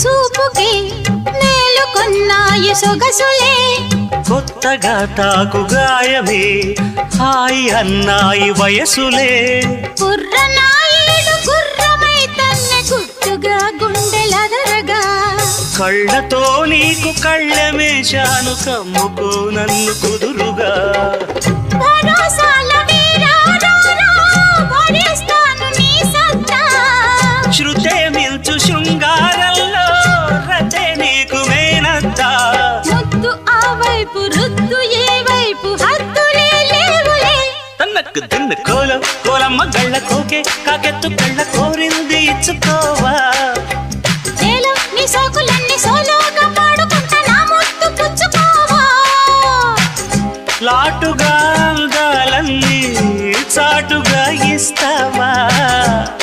చూపుకి నేలుకొన్నాయి సొగసులే కొత్తగా తాకు గాయమే హాయి అన్నాయి వయసులే కుర్రనాయుడు గుర్రమై తన్నే గుట్టుగా గుండెలదరగా కళ్ళతో నీకు కళ్ళమేశాను కమ్ముకో నన్ను కుదురుగా భరోసాల వీరా రారా, వడిస్తాను నీ సత్తా. శృతే మిల్చు శృంగారంలో రతే నీకు మేనత్తా ముద్దు ఆ వైపు రుద్దు ఏ వైపు హద్దులే లేవులే తన్నకు దిన్ను కోలం కోలమ్మ గళ్ళ కోకే కాకెత్తు కళ్ళ కోరింది ఇచ్చుకోవా నేలో నీ సోకులన్నీ సోలోగా పాడుకుంటా నా ముద్దు పుచ్చుకోవా లాటుగా అందాలన్నీ చాటుగా ఇస్తావా